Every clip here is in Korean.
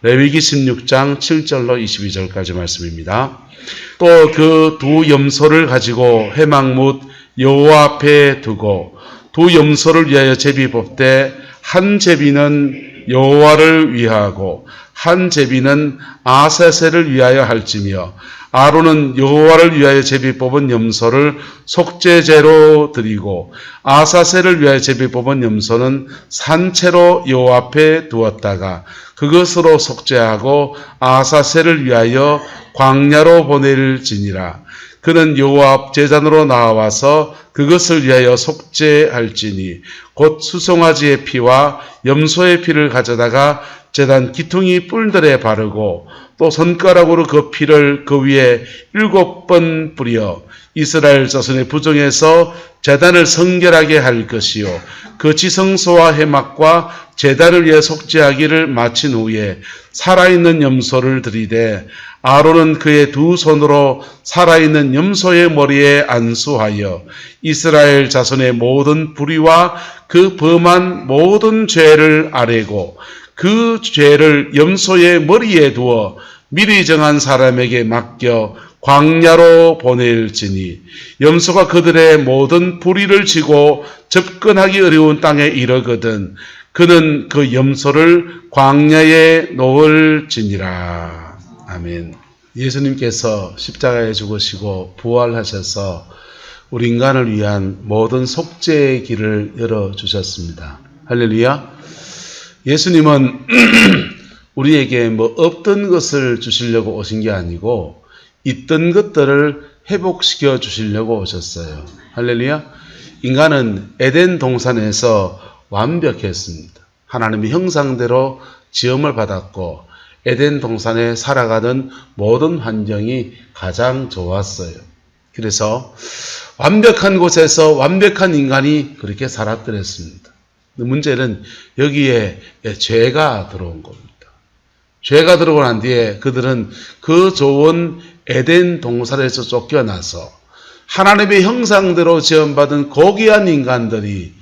레위기 16장 7절로 22절까지 말씀입니다. 또 그 두 염소를 가지고 회막뭇 여호와 앞에 두고 두 염소를 위하여 제비 뽑되 한 제비는 여호와를 위하고 한 제비는 아사셀을 위하여 할지며 아론은 여호와를 위하여 제비 뽑은 염소를 속죄제로 드리고 아사셀을 위하여 제비 뽑은 염소는 산채로 여호와 앞에 두었다가 그것으로 속죄하고 아사셀을 위하여 광야로 보낼지니라. 그는 여호와 앞 제단으로 나와서 그것을 위하여 속죄할지니 곧 수송아지의 피와 염소의 피를 가져다가 제단 기퉁이 뿔들에 바르고 또 손가락으로 그 피를 그 위에 7번 뿌려 이스라엘 자손의 부정에서 제단을 성결하게 할 것이요 그 지성소와 회막과 제단을 위해 속죄하기를 마친 후에 살아있는 염소를 들이되 아론은 그의 두 손으로 살아있는 염소의 머리에 안수하여 이스라엘 자손의 모든 불의와 그 범한 모든 죄를 아뢰고 그 죄를 염소의 머리에 두어 미리 정한 사람에게 맡겨 광야로 보낼지니 염소가 그들의 모든 불의를 지고 접근하기 어려운 땅에 이르거든 그는 그 염소를 광야에 놓을지니라. 아멘. 예수님께서 십자가에 죽으시고 부활하셔서 우리 인간을 위한 모든 속죄의 길을 열어주셨습니다. 할렐루야. 예수님은 우리에게 뭐 없던 것을 주시려고 오신 게 아니고 있던 것들을 회복시켜 주시려고 오셨어요. 할렐루야. 인간은 에덴 동산에서 완벽했습니다. 하나님의 형상대로 지음을 받았고 에덴 동산에 살아가는 모든 환경이 가장 좋았어요. 그래서 완벽한 곳에서 완벽한 인간이 그렇게 살았더랬습니다. 문제는 여기에 죄가 들어온 겁니다. 죄가 들어오고 난 뒤에 그들은 그 좋은 에덴 동산에서 쫓겨나서 하나님의 형상대로 지음받은 고귀한 인간들이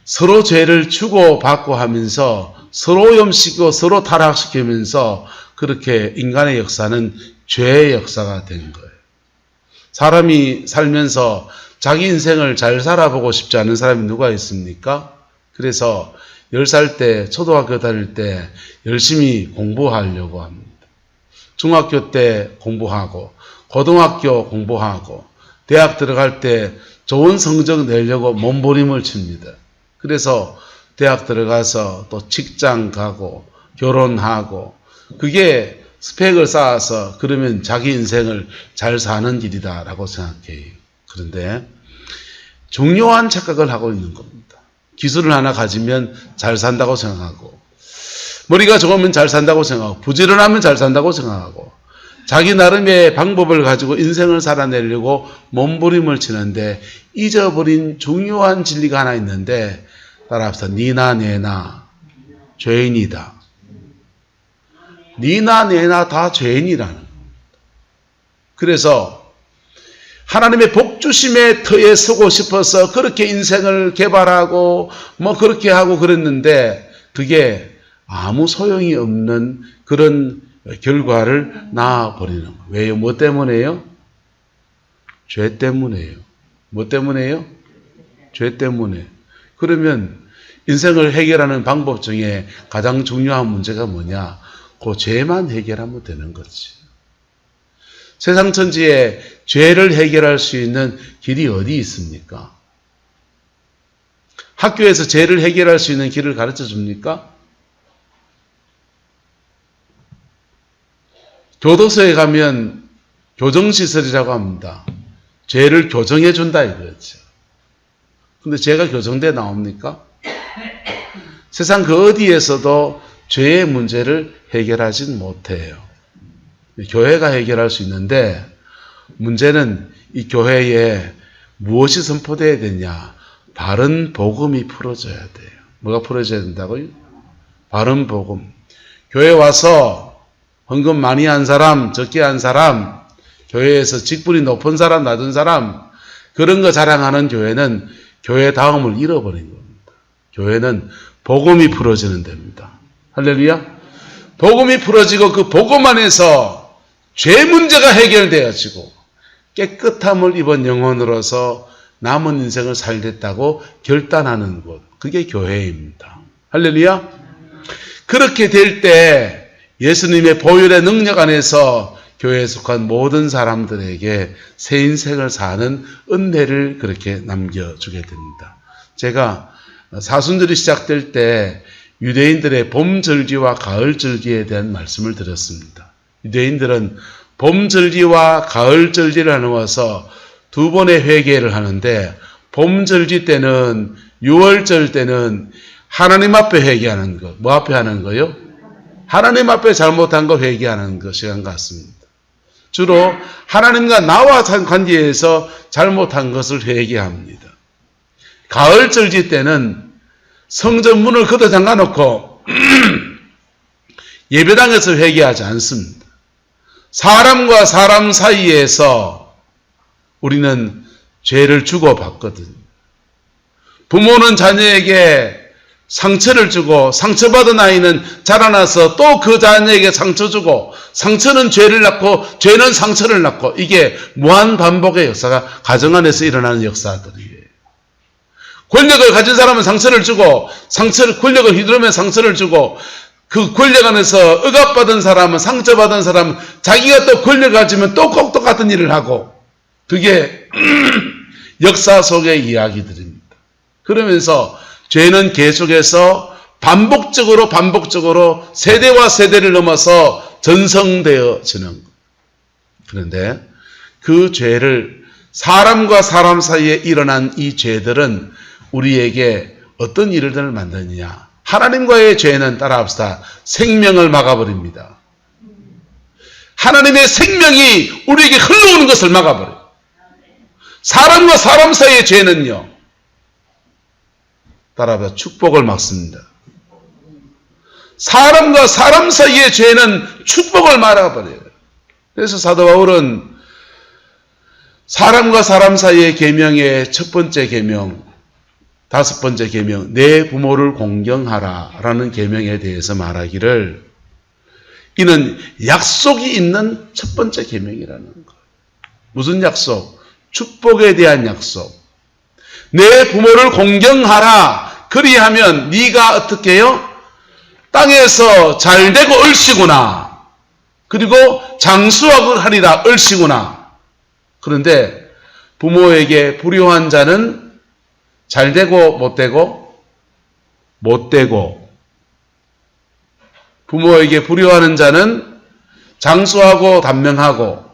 서로 죄를 주고받고 하면서 서로 염시키고 서로 타락시키면서 그렇게 인간의 역사는 죄의 역사가 된 거예요. 사람이 살면서 자기 인생을 잘 살아보고 싶지 않은 사람이 누가 있습니까? 그래서 10살 때 초등학교 다닐 때 열심히 공부하려고 합니다. 중학교 때 공부하고 고등학교 공부하고 대학 들어갈 때 좋은 성적 내려고 몸부림을 칩니다. 그래서 대학 들어가서 또 직장 가고 결혼하고 그게 스펙을 쌓아서 그러면 자기 인생을 잘 사는 길이다라고 생각해요. 그런데 중요한 착각을 하고 있는 겁니다. 기술을 하나 가지면 잘 산다고 생각하고 머리가 좋으면 잘 산다고 생각하고 부지런하면 잘 산다고 생각하고 자기 나름의 방법을 가지고 인생을 살아내려고 몸부림을 치는데 잊어버린 중요한 진리가 하나 있는데 따라합시다. 니나 내나 죄인이다. 니나 내나 다 죄인이라는 겁니다. 그래서 하나님의 복주심의 터에 서고 싶어서 그렇게 인생을 개발하고 뭐 그렇게 하고 그랬는데 그게 아무 소용이 없는 그런 결과를 낳아버리는 거예요. 왜요? 뭐 때문에요? 죄 때문에요. 뭐 때문에요? 죄 때문에. 그러면 인생을 해결하는 방법 중에 가장 중요한 문제가 뭐냐? 그 죄만 해결하면 되는 거지. 세상 천지에 죄를 해결할 수 있는 길이 어디 있습니까? 학교에서 죄를 해결할 수 있는 길을 가르쳐 줍니까? 교도소에 가면 교정시설이라고 합니다. 죄를 교정해 준다 이거죠. 근데 죄가 교정돼 나옵니까? 세상 그 어디에서도 죄의 문제를 해결하진 못해요. 교회가 해결할 수 있는데 문제는 이 교회에 무엇이 선포되어야 되냐? 바른 복음이 풀어져야 돼요. 뭐가 풀어져야 된다고요? 바른 복음. 교회 와서 헌금 많이 한 사람, 적게 한 사람, 교회에서 직분이 높은 사람, 낮은 사람, 그런 거 자랑하는 교회는 교회 다음을 잃어버린 겁니다. 교회는 복음이 풀어지는 데입니다. 할렐루야. 복음이 풀어지고 그 복음 안에서 죄 문제가 해결되어지고 깨끗함을 입은 영혼으로서 남은 인생을 살겠다고 결단하는 곳, 그게 교회입니다. 할렐루야. 그렇게 될 때 예수님의 보혈의 능력 안에서 교회에 속한 모든 사람들에게 새 인생을 사는 은혜를 그렇게 남겨주게 됩니다. 제가 사순절이 시작될 때 유대인들의 봄절기와 가을절기에 대한 말씀을 드렸습니다. 유대인들은 봄절기와 가을절기를 나누어서 두 번의 회개를 하는데, 봄절기 때는 6월절 때는 하나님 앞에 회개하는 것. 뭐 앞에 하는 거요? 하나님 앞에 잘못한 거 회개하는 것 시간 같습니다. 주로 하나님과 나와 관계에서 잘못한 것을 회개합니다. 가을절기 때는 성전 문을 걷어 잠가놓고 예배당에서 회개하지 않습니다. 사람과 사람 사이에서 우리는 죄를 주고받거든요. 부모는 자녀에게 상처를 주고 상처받은 아이는 자라나서 또 그 자녀에게 상처 주고, 상처는 죄를 낳고 죄는 상처를 낳고, 이게 무한 반복의 역사가 가정 안에서 일어나는 역사들이에요. 권력을 가진 사람은 상처를 주고, 권력을 휘두르면 상처를 주고, 그 권력 안에서 억압받은 사람은, 상처받은 사람은 자기가 또 권력을 가지면 또 꼭 똑같은 일을 하고, 그게 역사 속의 이야기들입니다. 그러면서 죄는 계속해서 반복적으로 세대와 세대를 넘어서 전성되어지는 것. 그런데 그 죄를, 사람과 사람 사이에 일어난 이 죄들은 우리에게 어떤 일을 만드느냐. 하나님과의 죄는 따라합시다. 생명을 막아버립니다. 하나님의 생명이 우리에게 흘러오는 것을 막아버려요. 사람과 사람 사이의 죄는요, 따라합시다. 축복을 막습니다. 사람과 사람 사이의 죄는 축복을 막아버려요. 그래서 사도 바울은 사람과 사람 사이의 계명의 첫 번째 계명, 다섯 번째 계명, 내 부모를 공경하라 라는 계명에 대해서 말하기를, 이는 약속이 있는 첫 번째 계명이라는 거예요. 무슨 약속? 축복에 대한 약속. 내 부모를 공경하라. 그리하면 네가 어떻게 해요? 땅에서 잘되고 얼씨구나. 그리고 장수하리라 얼씨구나. 그런데 부모에게 불효한 자는 잘되고 못되고, 부모에게 불효하는 자는 장수하고 단명하고,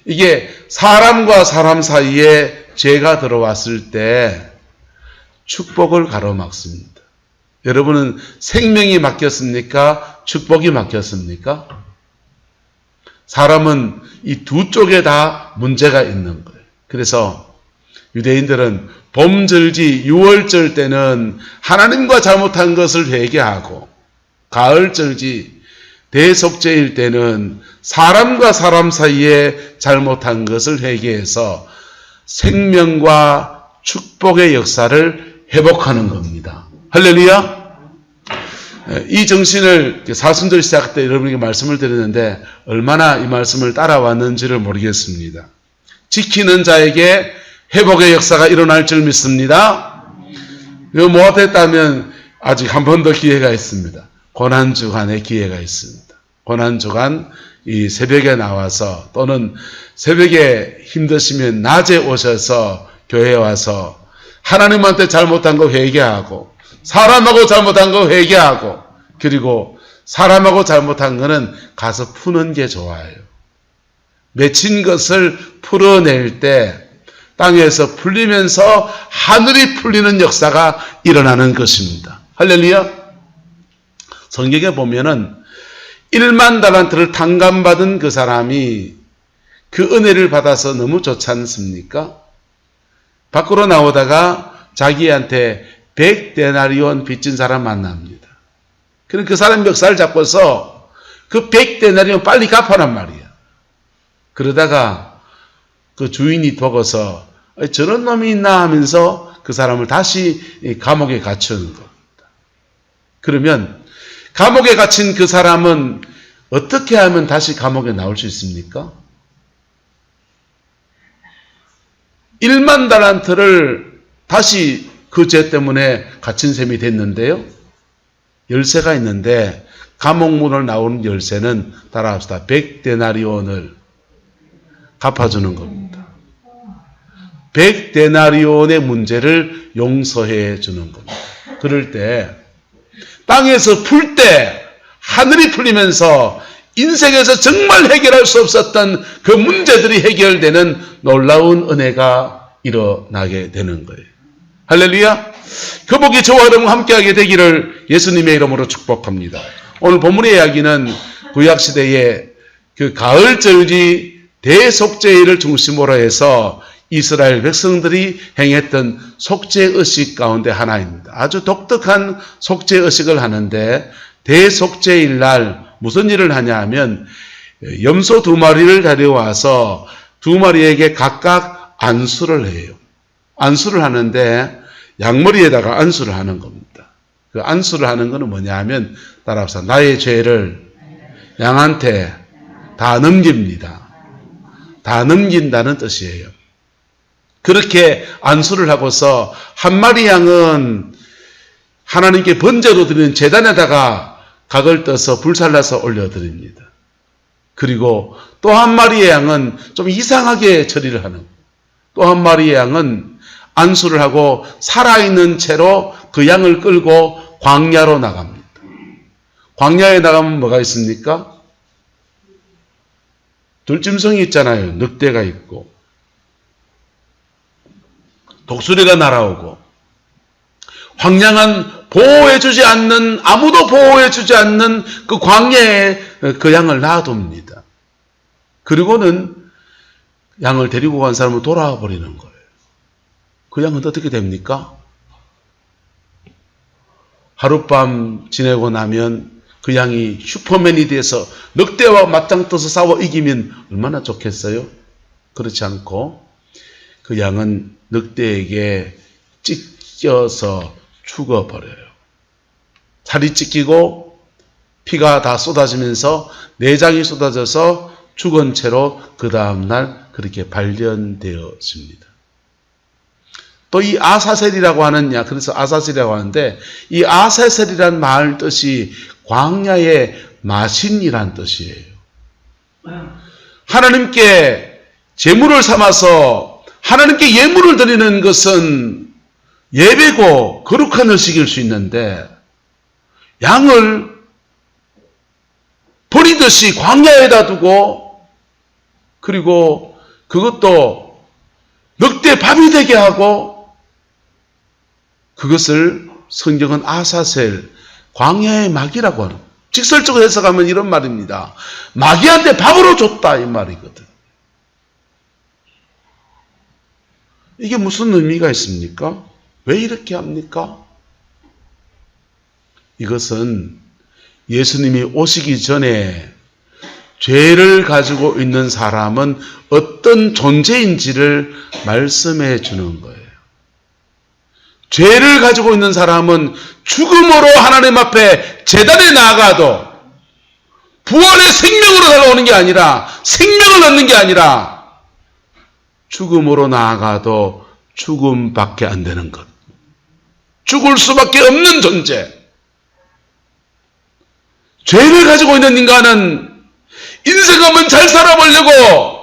이게 사람과 사람 사이에 죄가 들어왔을 때 축복을 가로막습니다. 여러분은 생명이 막혔습니까? 축복이 막혔습니까? 사람은 이 두 쪽에 다 문제가 있는 거예요. 그래서 유대인들은 봄절기 6월절 때는 하나님과 잘못한 것을 회개하고, 가을절기 대속죄일 때는 사람과 사람 사이에 잘못한 것을 회개해서 생명과 축복의 역사를 회복하는 겁니다. 할렐루야. 이 정신을 사순절 시작 때 여러분에게 말씀을 드렸는데 얼마나 이 말씀을 따라왔는지를 모르겠습니다. 지키는 자에게 회복의 역사가 일어날 줄 믿습니다. 이거 못했다면 아직 한 번 더 기회가 있습니다. 고난주간의 기회가 있습니다. 고난주간 이 새벽에 나와서, 또는 새벽에 힘드시면 낮에 오셔서 교회에 와서 하나님한테 잘못한 거 회개하고, 사람하고 잘못한 거 회개하고, 그리고 사람하고 잘못한 거는 가서 푸는 게 좋아요. 맺힌 것을 풀어낼 때 땅에서 풀리면서 하늘이 풀리는 역사가 일어나는 것입니다. 할렐루야. 성경에 보면은 1만 달란트를 탕감받은 그 사람이 그 은혜를 받아서 너무 좋지 않습니까? 밖으로 나오다가 자기한테 100데나리온 빚진 사람 만납니다. 그럼 그 사람 멱살 잡고서 그 100데나리온 빨리 갚아란 말이야. 그러다가 그 주인이 보고서 저런 놈이 있나 하면서 그 사람을 다시 감옥에 갇혀는 겁니다. 그러면 감옥에 갇힌 그 사람은 어떻게 하면 다시 감옥에 나올 수 있습니까? 1만 달란트를 다시 그 죄 때문에 갇힌 셈이 됐는데요. 열쇠가 있는데 감옥문을 나오는 열쇠는 따라합시다. 100데나리온을 갚아주는 겁니다. 100데나리온의 문제를 용서해 주는 겁니다. 그럴 때 땅에서 풀 때 하늘이 풀리면서 인생에서 정말 해결할 수 없었던 그 문제들이 해결되는 놀라운 은혜가 일어나게 되는 거예요. 할렐루야. 그 복이 저와 여러분 함께하게 되기를 예수님의 이름으로 축복합니다. 오늘 본문의 이야기는 구약시대의 그 가을절기 대속죄일을 중심으로 해서 이스라엘 백성들이 행했던 속죄의식 가운데 하나입니다. 아주 독특한 속죄의식을 하는데 대속죄일 날 무슨 일을 하냐 하면 염소 2마리를 데려와서 2마리에게 각각 안수를 해요. 안수를 하는데 양머리에다가 안수를 하는 겁니다. 그 안수를 하는 것은 뭐냐 하면 따라서 나의 죄를 양한테 다 넘깁니다. 다 넘긴다는 뜻이에요. 그렇게 안수를 하고서 한 마리 양은 하나님께 번제로 드리는 제단에다가 각을 떠서 불살라서 올려드립니다. 그리고 또 한 마리의 양은 좀 이상하게 처리를 하는, 또 한 마리의 양은 안수를 하고 살아있는 채로 그 양을 끌고 광야로 나갑니다. 광야에 나가면 뭐가 있습니까? 들짐승이 있잖아요. 늑대가 있고 독수리가 날아오고 황량한 보호해주지 않는, 아무도 보호해주지 않는 그 광야에 그 양을 놔둡니다. 그리고는 양을 데리고 간 사람은 돌아와 버리는 거예요. 그 양은 어떻게 됩니까? 하룻밤 지내고 나면 그 양이 슈퍼맨이 돼서 늑대와 맞짱 떠서 싸워 이기면 얼마나 좋겠어요? 그렇지 않고 그 양은 늑대에게 찢겨서 죽어버려요. 살이 찢기고 피가 다 쏟아지면서 내장이 쏟아져서 죽은 채로 그 다음날 그렇게 발견되었습니다. 또 이 아사셀이라고 하는, 그래서 아사셀이라고 하는데 이 아사셀이란 말 뜻이 광야의 마신이란 뜻이에요. 하나님께 제물을 삼아서 하나님께 예물을 드리는 것은 예배고 거룩한 의식일 수 있는데 양을 버리듯이 광야에다 두고 그리고 그것도 늑대 밥이 되게 하고 그것을 성경은 아사셀, 광야의 마귀라고 하는, 직설적으로 해석하면 이런 말입니다. 마귀한테 밥으로 줬다 이 말이거든. 이게 무슨 의미가 있습니까? 왜 이렇게 합니까? 이것은 예수님이 오시기 전에 죄를 가지고 있는 사람은 어떤 존재인지를 말씀해 주는 거예요. 죄를 가지고 있는 사람은 죽음으로 하나님 앞에 제단에 나아가도 부활의 생명으로 다가오는 게 아니라, 생명을 얻는 게 아니라 죽음으로 나아가도 죽음밖에 안 되는 것. 죽을 수밖에 없는 존재. 죄를 가지고 있는 인간은 인생 한번 잘 살아보려고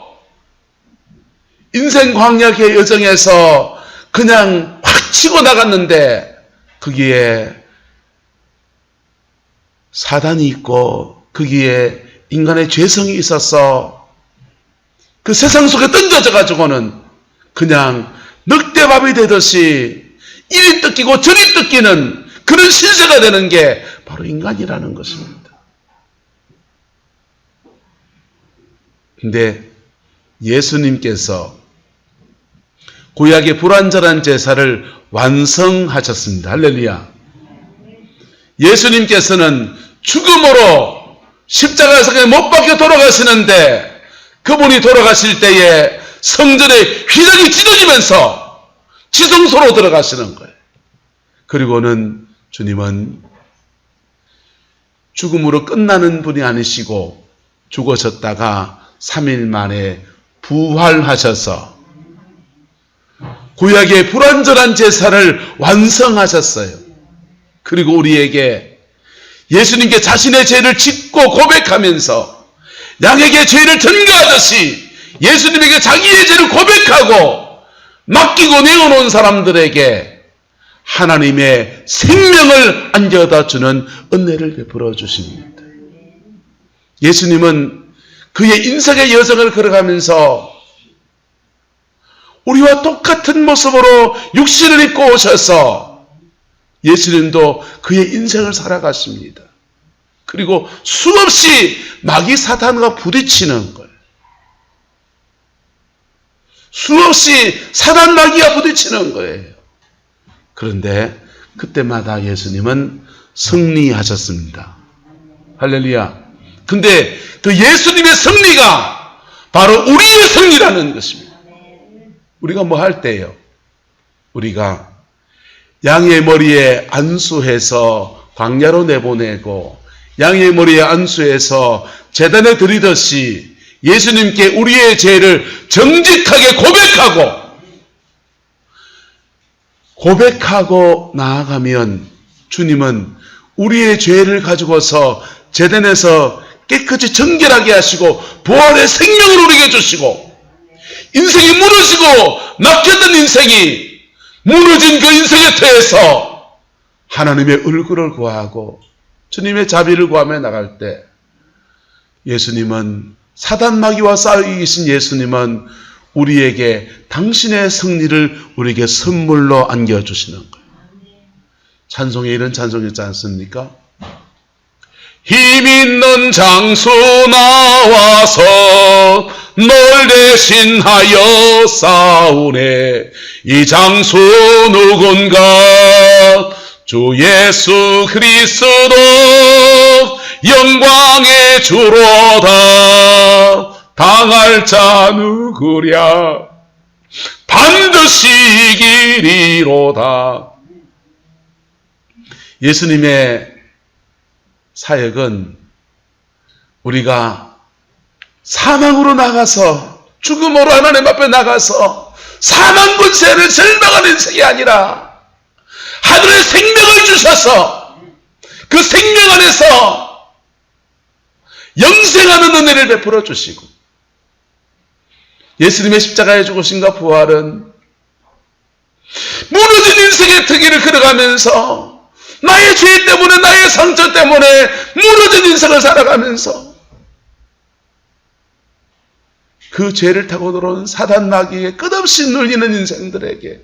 인생 광야의 여정에서 그냥 확 치고 나갔는데 거기에 사단이 있고 거기에 인간의 죄성이 있어서 그 세상 속에 던져져 가지고는 그냥 늑대밥이 되듯이 이리 뜯기고 저리 뜯기는 그런 신세가 되는 게 바로 인간이라는 것입니다. 근데 예수님께서 구약의 불완전한 제사를 완성하셨습니다. 할렐루야. 예수님께서는 죽음으로 십자가에서 못 박혀 돌아가시는데 그분이 돌아가실 때에 성전에 휘장이 찢어지면서 지성소로 들어가시는 거예요. 그리고는 주님은 죽음으로 끝나는 분이 아니시고 죽으셨다가 3일 만에 부활하셔서 구약의 불완전한 제사를 완성하셨어요. 그리고 우리에게 예수님께 자신의 죄를 짓고 고백하면서 양에게 죄를 전가하듯이 예수님에게 자기의 죄를 고백하고 맡기고 내어놓은 사람들에게 하나님의 생명을 안겨다 주는 은혜를 베풀어 주십니다. 예수님은 그의 인생의 여정을 걸어가면서 우리와 똑같은 모습으로 육신을 입고 오셔서 예수님도 그의 인생을 살아가십니다. 그리고 수없이 마귀 사탄과 부딪히는 걸, 수없이 사단 마귀와 부딪히는 거예요. 그런데 그때마다 예수님은 승리하셨습니다. 할렐루야. 근데 그 예수님의 승리가 바로 우리의 승리라는 것입니다. 우리가 뭐 할 때요? 우리가 양의 머리에 안수해서 광야로 내보내고 양의 머리에 안수해서 제단에 드리듯이 예수님께 우리의 죄를 정직하게 고백하고 나아가면 주님은 우리의 죄를 가지고서 제단에서 깨끗이 정결하게 하시고 부활의 생명을 우리에게 주시고 인생이 무너지고 막혔던 인생이 무너진 그 인생의 터에서 하나님의 얼굴을 구하고 주님의 자비를 구하며 나갈 때 예수님은 사단 마귀와 싸워 이기신 예수님은 우리에게 당신의 승리를 우리에게 선물로 안겨주시는 거예요. 찬송에 이런 찬송이 있지 않습니까? 힘 있는 장수 나와서 널 대신하여 싸우네. 이 장수 누군가? 주 예수 그리스도 영광의 주로다. 당할 자 누구랴? 반드시 이기리로다. 예수님의 사역은 우리가 사망으로 나가서 죽음으로 하나님 앞에 나가서 사망 권세를 절망하는 인생이 아니라 하늘의 생명을 주셔서 그 생명 안에서 영생하는 은혜를 베풀어 주시고 예수님의 십자가에 죽으심과 부활은 무너진 인생의 특기를 걸어가면서 나의 죄 때문에 나의 상처 때문에 무너진 인생을 살아가면서 그 죄를 타고 들어온 사단 마귀에 끝없이 눌리는 인생들에게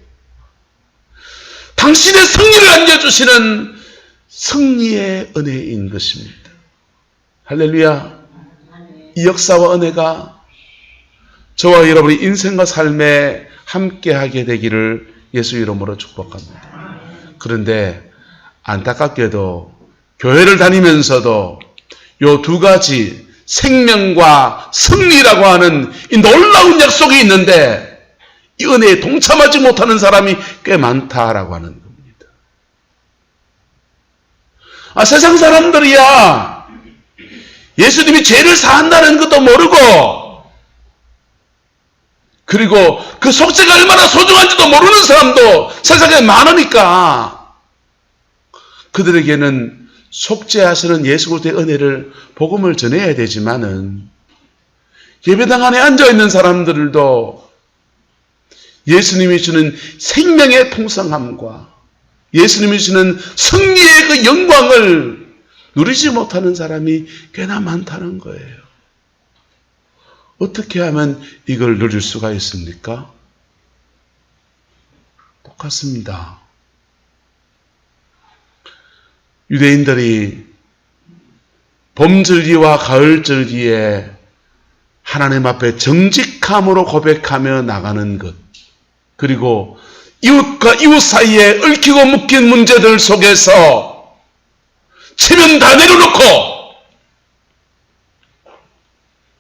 당신의 승리를 안겨주시는 승리의 은혜인 것입니다. 할렐루야. 이 역사와 은혜가 저와 여러분의 인생과 삶에 함께하게 되기를 예수 이름으로 축복합니다. 그런데 안타깝게도 교회를 다니면서도 요 두 가지 생명과 승리라고 하는 이 놀라운 약속이 있는데 이 은혜에 동참하지 못하는 사람이 꽤 많다라고 하는 겁니다. 세상 사람들이야 예수님이 죄를 사한다는 것도 모르고 그리고 그 속죄가 얼마나 소중한지도 모르는 사람도 세상에 많으니까 그들에게는 속죄하시는 예수 그리스도의 은혜를 복음을 전해야 되지만은 예배당 안에 앉아있는 사람들도 예수님이 주는 생명의 풍성함과 예수님이 주는 승리의 그 영광을 누리지 못하는 사람이 꽤나 많다는 거예요. 어떻게 하면 이걸 누릴 수가 있습니까? 똑같습니다. 유대인들이 봄절기와 가을절기에 하나님 앞에 정직함으로 고백하며 나가는 것, 그리고 이웃과 이웃 사이에 얽히고 묶인 문제들 속에서 체면 다 내려놓고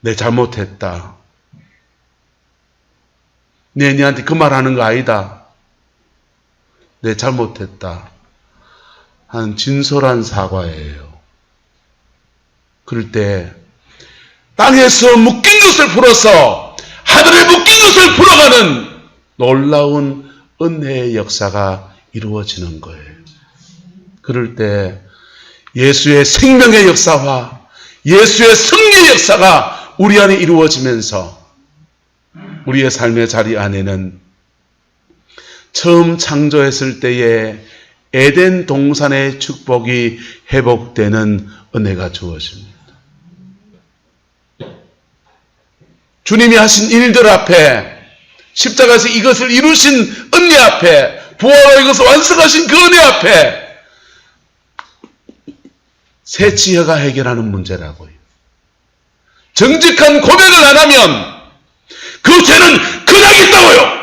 내 잘못했다. 니한테 그 말하는 거 아니다. 내 잘못했다. 한 진솔한 사과예요. 그럴 때 땅에서 묶인 것을 풀어서 하늘에 묶인 것을 풀어가는 놀라운 은혜의 역사가 이루어지는 거예요. 그럴 때 예수의 생명의 역사와 예수의 승리의 역사가 우리 안에 이루어지면서 우리의 삶의 자리 안에는 처음 창조했을 때의 에덴 동산의 축복이 회복되는 은혜가 주어집니다. 주님이 하신 일들 앞에, 십자가에서 이것을 이루신 은혜 앞에, 부활로 이것을 완성하신 그 은혜 앞에 새 지혜가 해결하는 문제라고요. 정직한 고백을 안 하면 그 죄는 그냥 있다고요.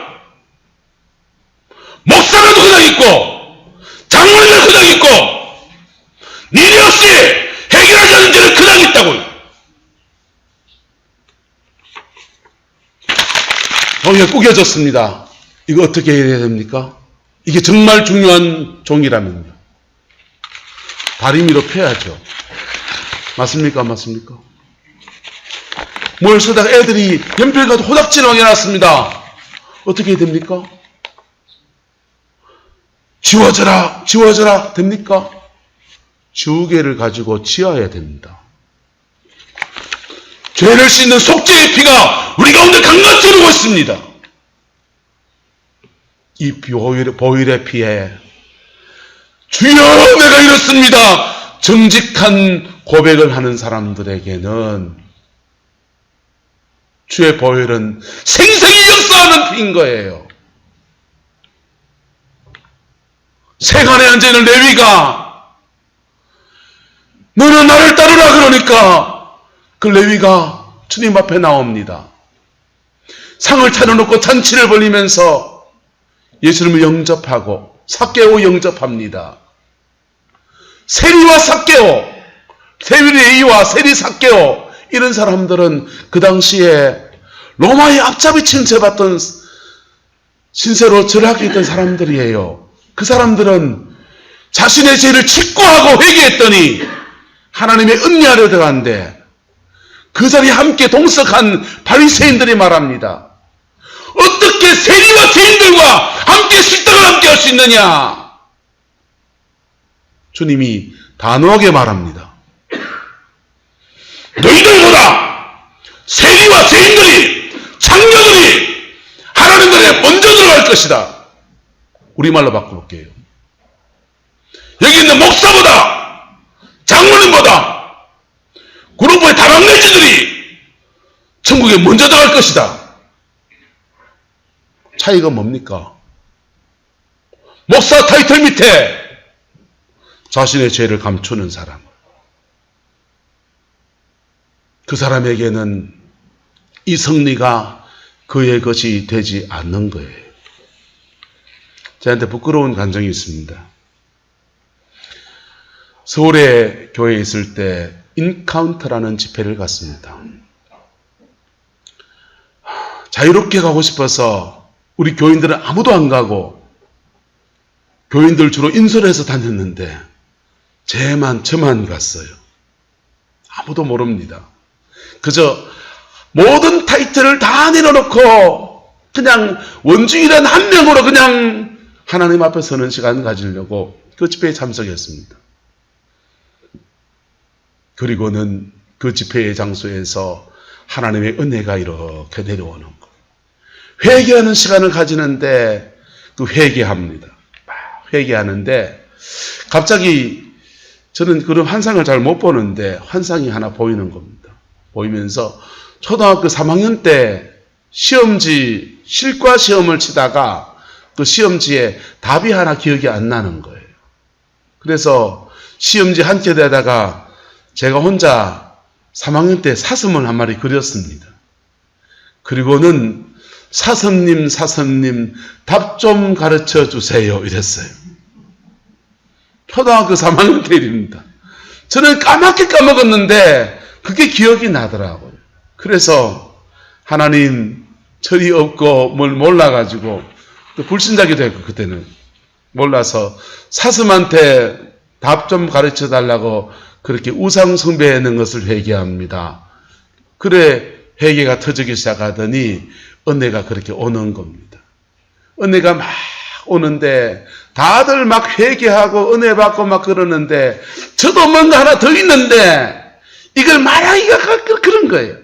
목사라도 그냥 있고 장로님도 그냥 있고 니네 없이 해결하지 않은 죄는 그냥 있다고요. 종이가 구겨졌습니다. 이거 어떻게 해야 됩니까? 이게 정말 중요한 종이라면요. 다리미로 펴야죠. 맞습니까? 맞습니까? 뭘 쓰다가 애들이 연필과 호닥지를 해놨습니다. 어떻게 해야 됩니까? 지워져라, 지워져라, 됩니까? 지우개를 가지고 지어야 됩니다. 죄를 씻는 속죄의 피가 우리 가운데 강같이 흐르고 있습니다. 이 보혈의 피에 주여 내가 이렇습니다. 정직한 고백을 하는 사람들에게는 주의 보혈은 생생히 역사하는 피인 거예요. 세간에 앉아있는 레위가 너는 나를 따르라 그러니까 그 레위가 주님 앞에 나옵니다. 상을 차려놓고 잔치를 벌리면서 예수님을 영접하고 삭개오 영접합니다. 세리와 삭개오, 세리와 세리 삭개오 이런 사람들은 그 당시에 로마의 앞잡이 친세받던 신세로 절하게 있던 사람들이에요. 그 사람들은 자신의 죄를 직고하고 회개했더니 하나님의 은혜 아래 들어갔는데 그 자리에 함께 동석한 바리새인들이 말합니다. 어떻게 세리와 죄인들과 함께 식탁을 함께 할 수 있느냐? 주님이 단호하게 말합니다. 너희들보다 세리와 죄인들이, 창녀들이 하나님 나라에 먼저 들어갈 것이다. 우리말로 바꿔볼게요. 여기 있는 목사보다, 장로님보다, 그룹의 다방내지들이 천국에 먼저 들어갈 것이다. 차이가 뭡니까? 목사 타이틀 밑에 자신의 죄를 감추는 사람. 그 사람에게는 이 승리가 그의 것이 되지 않는 거예요. 저한테 부끄러운 감정이 있습니다. 서울에 교회에 있을 때 인카운터라는 집회를 갔습니다. 자유롭게 가고 싶어서 우리 교인들은 아무도 안 가고 교인들 주로 인솔해서 다녔는데 저만 갔어요. 아무도 모릅니다. 그저 모든 타이틀을 다 내려놓고 그냥 원주일한 한 명으로 그냥 하나님 앞에 서는 시간을 가지려고 그 집회에 참석했습니다. 그리고는 그 집회의 장소에서 하나님의 은혜가 이렇게 내려오는 거예요. 회개하는 시간을 가지는데 그 회개합니다. 회개하는데 갑자기 저는 그런 환상을 잘 못 보는데 환상이 하나 보이는 겁니다. 보이면서 초등학교 3학년 때 시험지 실과 시험을 치다가 그 시험지에 답이 하나 기억이 안 나는 거예요. 그래서 시험지 한 켠에다가 제가 혼자 3학년 때 사슴을 한 마리 그렸습니다. 그리고는 사슴님 답 좀 가르쳐 주세요 이랬어요. 초등학교 3학년 때 일입니다. 저는 까맣게 까먹었는데 그게 기억이 나더라고요. 그래서 하나님 철이 없고 뭘 몰라가지고 또 불신자기도 했고 그때는 몰라서 사슴한테 답 좀 가르쳐 달라고 그렇게 우상 숭배하는 것을 회개합니다. 그래 회개가 터지기 시작하더니 은혜가 그렇게 오는 겁니다. 은혜가 막 오는데 다들 막 회개하고 은혜 받고 막 그러는데 저도 뭔가 하나 더 있는데 이걸 말하기가 그런 거예요.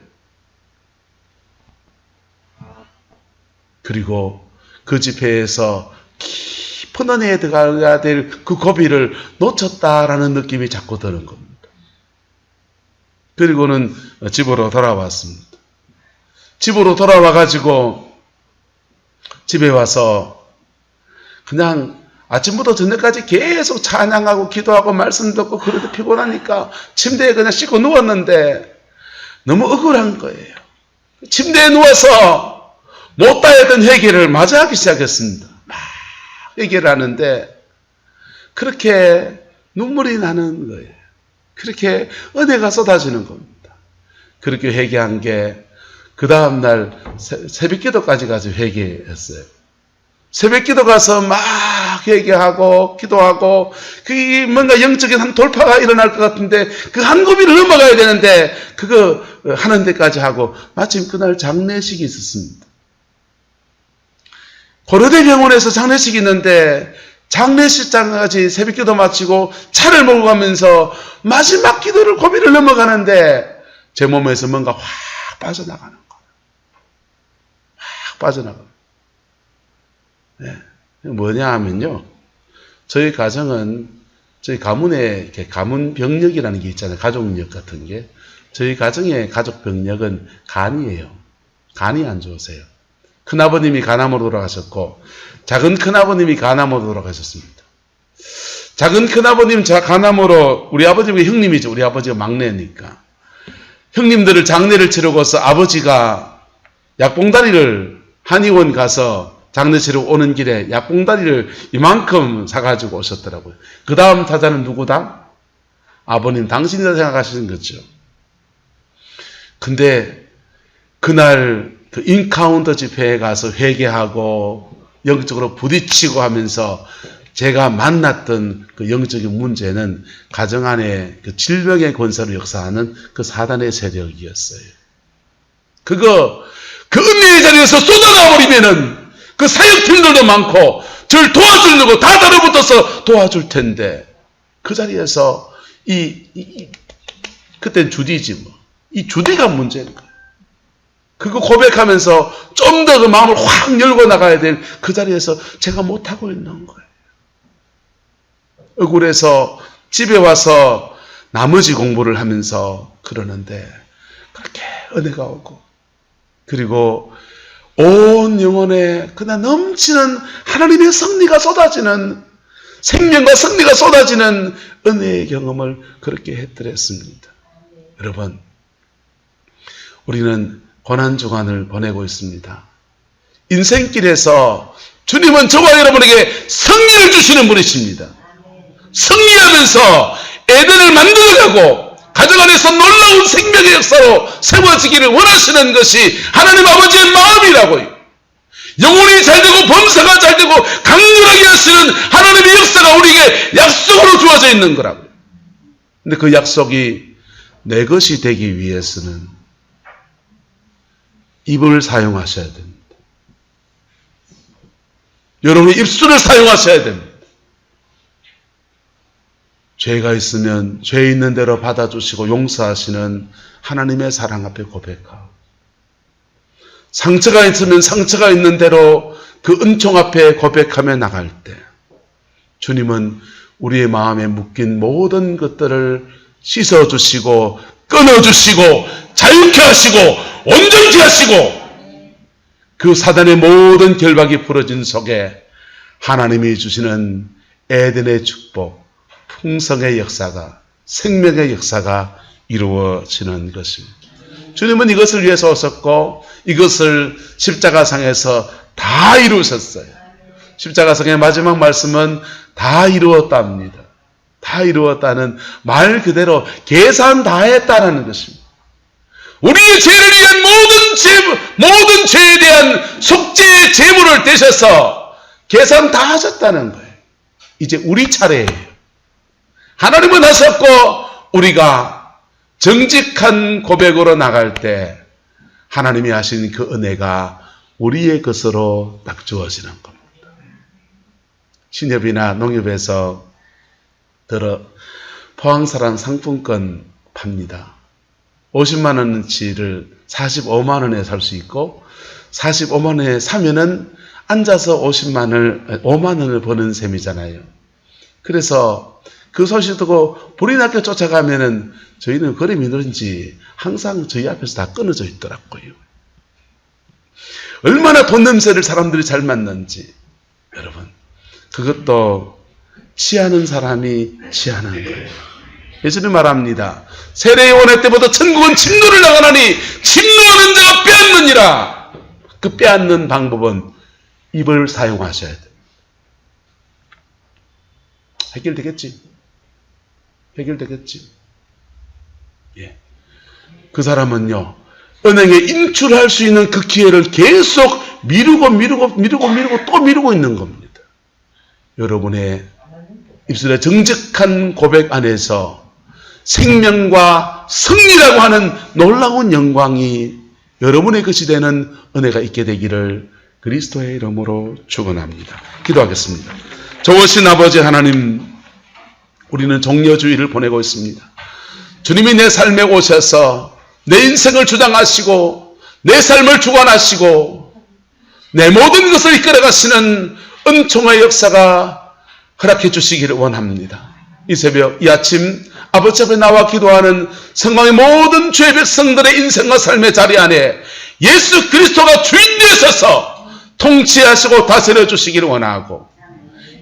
그리고 그 집회에서 깊은 은혜에 들어가야 될 그 고비를 놓쳤다라는 느낌이 자꾸 드는 겁니다. 그리고는 집으로 돌아왔습니다. 집으로 돌아와가지고 집에 와서 그냥 아침부터 저녁까지 계속 찬양하고 기도하고 말씀 듣고 그래도 피곤하니까 침대에 그냥 씻고 누웠는데 너무 억울한 거예요. 침대에 누워서 못다 했던 회개를 마저 하기 시작했습니다. 막 회개를 하는데 그렇게 눈물이 나는 거예요. 그렇게 은혜가 쏟아지는 겁니다. 그렇게 회개한 게 그 다음날 새벽기도까지 가서 회개했어요. 새벽기도 가서 막 회개하고 기도하고 그게 뭔가 영적인 한 돌파가 일어날 것 같은데 그 한 고비를 넘어가야 되는데 그거 하는 데까지 하고 마침 그날 장례식이 있었습니다. 고려대병원에서 장례식이 있는데 장례식장까지 새벽기도 마치고 차를 몰고 가면서 마지막 기도를 고비를 넘어가는데 제 몸에서 뭔가 확 빠져나가는 거예요. 확 빠져나가는 거예요. 네. 뭐냐 하면요. 저희 가정은 저희 가문에 가문 병력이라는 게 있잖아요. 가족력 같은 게. 저희 가정의 가족 병력은 간이에요. 간이 안 좋으세요. 큰아버님이 간암으로 돌아가셨고 작은 큰아버님이 간암으로 돌아가셨습니다. 작은 큰아버님 간암으로 우리 아버지가 형님이죠. 우리 아버지가 막내니까. 형님들을 장례를 치르고서 아버지가 약봉다리를 한의원 가서 장례 치러 오는 길에 약봉다리를 이만큼 사가지고 오셨더라고요. 그 다음 타자는 누구다? 아버님 당신이다 생각하시는 거죠. 근데 그날 그 인카운터 집회에 가서 회개하고 영적으로 부딪히고 하면서 제가 만났던 그 영적인 문제는 가정 안에 그 질병의 권세로 역사하는 그 사단의 세력이었어요. 그 은혜의 자리에서 쏟아나 버리면은 그 사역팀들도 많고 저를 도와주려고 다 달아붙어서 도와줄 텐데 그 자리에서 그땐 주디지 뭐. 이 주디가 문제인 거예요. 그거 고백하면서 좀 더 그 마음을 확 열고 나가야 될 그 자리에서 제가 못하고 있는 거예요. 억울해서 집에 와서 나머지 공부를 하면서 그러는데 그렇게 은혜가 오고 그리고 온 영혼에 그냥 넘치는 하나님의 승리가 쏟아지는 생명과 승리가 쏟아지는 은혜의 경험을 그렇게 해드렸습니다. 여러분 우리는 고난주간을 보내고 있습니다. 인생길에서 주님은 저와 여러분에게 승리를 주시는 분이십니다. 승리하면서 에덴을 만들어가고 가정 안에서 놀라운 생명의 역사로 세워지기를 원하시는 것이 하나님 아버지의 마음이라고요. 영혼이 잘되고 범사가 잘되고 강렬하게 하시는 하나님의 역사가 우리에게 약속으로 주어져 있는 거라고요. 근데 그 약속이 내 것이 되기 위해서는 입을 사용하셔야 됩니다. 여러분의 입술을 사용하셔야 됩니다. 죄가 있으면 죄 있는 대로 받아주시고 용서하시는 하나님의 사랑 앞에 고백하고 상처가 있으면 상처가 있는 대로 그 은총 앞에 고백하며 나갈 때 주님은 우리의 마음에 묶인 모든 것들을 씻어주시고 끊어주시고 자유케 하시고 온전케 하시고 그 사단의 모든 결박이 풀어진 속에 하나님이 주시는 에덴의 축복 풍성의 역사가 생명의 역사가 이루어지는 것입니다. 주님은 이것을 위해서 오셨고 이것을 십자가상에서 다 이루셨어요. 십자가상의 마지막 말씀은 다 이루었답니다. 다 이루었다는 말 그대로 계산 다 했다는 것입니다. 우리의 죄를 위한 모든 죄에 대한 속죄의 제물을 떼셔서 계산 다 하셨다는 거예요. 이제 우리 차례예요. 하나님은 하셨고 우리가 정직한 고백으로 나갈 때 하나님이 하신 그 은혜가 우리의 것으로 딱 주어지는 겁니다. 신협이나 농협에서 포항사랑 상품권 팝니다. 50만 원어치를 45만 원에 살 수 있고 45만 원에 사면은 앉아서 5만 원을 버는 셈이잖아요. 그래서 그 소식 듣고 불이 나게 쫓아가면은 저희는 걸음이 늘은지 항상 저희 앞에서 다 끊어져 있더라고요. 얼마나 돈 냄새를 사람들이 잘 맡는지. 여러분, 그것도 취하는 사람이 취하는 거예요. 예수님 말합니다. 세례요한의 때보다 천국은 침노를 나가나니 침노하는 자가 빼앗느니라. 그 빼앗는 방법은 입을 사용하셔야 돼요. 해결되겠지? 해결되겠지? 예. 그 사람은요, 은행에 인출할 수 있는 그 기회를 계속 미루고 또 미루고 있는 겁니다. 여러분의 입술의 정직한 고백 안에서 생명과 승리라고 하는 놀라운 영광이 여러분의 것이 되는 은혜가 있게 되기를 그리스도의 이름으로 축원합니다. 기도하겠습니다. 좋으신 아버지 하나님, 우리는 종려주의를 보내고 있습니다. 주님이 내 삶에 오셔서 내 인생을 주장하시고 내 삶을 주관하시고 내 모든 것을 이끌어 가시는 은총의 역사가 허락해 주시기를 원합니다. 이 새벽, 이 아침 아버지 앞에 나와 기도하는 성광의 모든 주의 백성들의 인생과 삶의 자리 안에 예수 그리스도가 주인 되셔서 통치하시고 다스려 주시기를 원하고,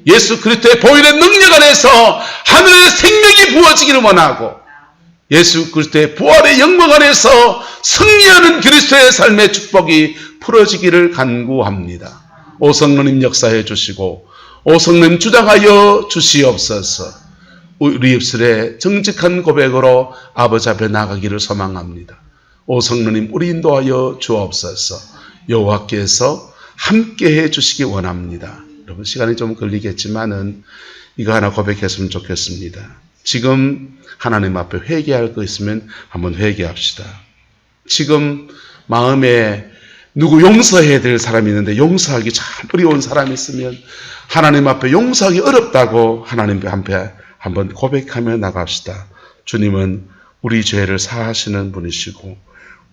예수 그리스도의 보혈의 능력 안에서 하늘의 생명이 부어지기를 원하고, 예수 그리스도의 부활의 영광 안에서 승리하는 그리스도의 삶의 축복이 풀어지기를 간구합니다. 오 성령님 역사해 주시고 오 성령님 주장하여 주시옵소서. 우리 입술에 정직한 고백으로 아버지 앞에 나가기를 소망합니다. 오 성령님 우리 인도하여 주옵소서. 여호와께서 함께해 주시기 원합니다. 여러분, 시간이 좀 걸리겠지만은 이거 하나 고백했으면 좋겠습니다. 지금 하나님 앞에 회개할 거 있으면 한번 회개합시다. 지금 마음에 누구 용서해야 될 사람이 있는데 용서하기 참 어려운 사람이 있으면 하나님 앞에 용서하기 어렵다고 하나님 앞에 한번 고백하며 나갑시다. 주님은 우리 죄를 사하시는 분이시고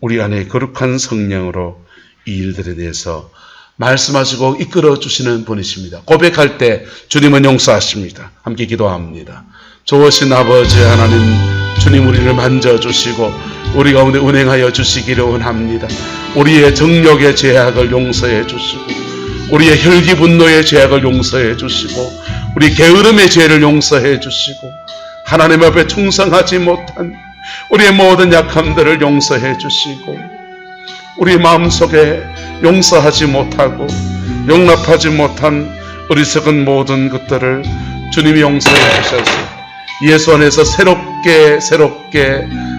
우리 안에 거룩한 성령으로 이 일들에 대해서 말씀하시고 이끌어 주시는 분이십니다. 고백할 때 주님은 용서하십니다. 함께 기도합니다. 좋으신 아버지 하나님, 주님 우리를 만져주시고 우리 가운데 운행하여 주시기를 원합니다. 우리의 정욕의 죄악을 용서해 주시고 우리의 혈기 분노의 죄악을 용서해 주시고 우리 게으름의 죄를 용서해 주시고 하나님 앞에 충성하지 못한 우리의 모든 약함들을 용서해 주시고 우리 마음속에 용서하지 못하고 용납하지 못한 어리석은 모든 것들을 주님이 용서해 주셔서 예수 안에서 새롭게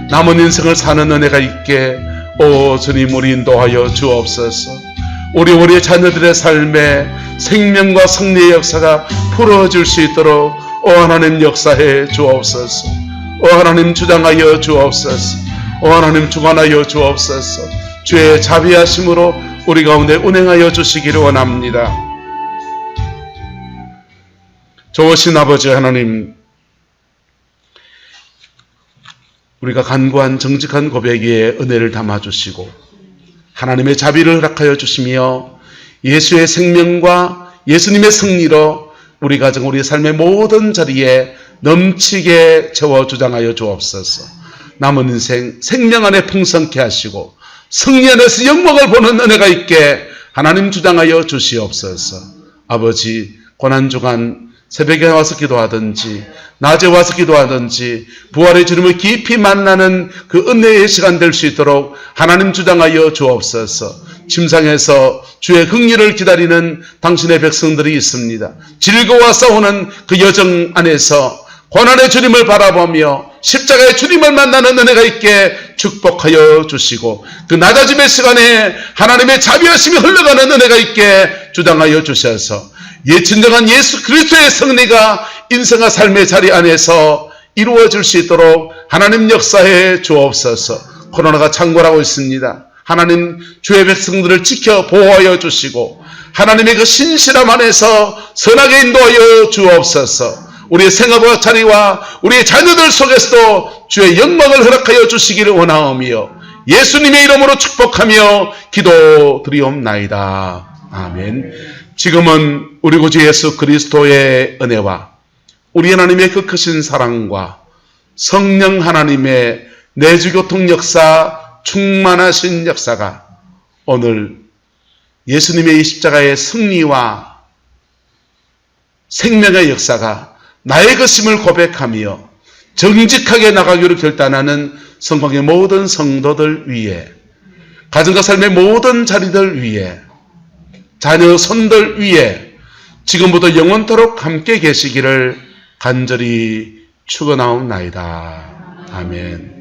남은 인생을 사는 은혜가 있게 오 주님 우리 인도하여 주옵소서. 우리의 자녀들의 삶에 생명과 승리의 역사가 풀어질 수 있도록 오 하나님 역사해 주옵소서. 오 하나님 주장하여 주옵소서. 오 하나님 주관하여 주옵소서. 주의 자비하심으로 우리 가운데 운행하여 주시기를 원합니다. 좋으신 아버지 하나님, 우리가 간구한 정직한 고백에 은혜를 담아주시고 하나님의 자비를 허락하여 주시며 예수의 생명과 예수님의 승리로 우리 가정, 우리 삶의 모든 자리에 넘치게 채워 주장하여 주옵소서. 남은 인생 생명 안에 풍성케 하시고 승리 안에서 영광을 보는 은혜가 있게 하나님 주장하여 주시옵소서. 아버지, 고난주간 새벽에 와서 기도하든지 낮에 와서 기도하든지 부활의 주님을 깊이 만나는 그 은혜의 시간 될 수 있도록 하나님 주장하여 주옵소서. 침상에서 주의 긍휼을 기다리는 당신의 백성들이 있습니다. 질거와 싸우는 그 여정 안에서 고난의 주님을 바라보며 십자가의 주님을 만나는 은혜가 있게 축복하여 주시고 그 낮아짐의 시간에 하나님의 자비하심이 흘러가는 은혜가 있게 주장하여 주셔서 진정한 예수 그리스도의 승리가 인생과 삶의 자리 안에서 이루어질 수 있도록 하나님 역사해 주옵소서. 코로나가 창궐하고 있습니다. 하나님 주의 백성들을 지켜 보호하여 주시고 하나님의 그 신실함 안에서 선하게 인도하여 주옵소서. 우리의 생업과 자리와 우리의 자녀들 속에서도 주의 영광을 허락하여 주시기를 원하오며 예수님의 이름으로 축복하며 기도드리옵나이다. 아멘. 지금은 우리 구주 예수 그리스도의 은혜와 우리 하나님의 그 크신 사랑과 성령 하나님의 내주교통 역사 충만하신 역사가 오늘 예수님의 이 십자가의 승리와 생명의 역사가 나의 것임을 고백하며 정직하게 나가기로 결단하는 성공의 모든 성도들 위에, 가정과 삶의 모든 자리들 위에, 자녀 손들 위에 지금부터 영원토록 함께 계시기를 간절히 축원하옵나이다. 아멘.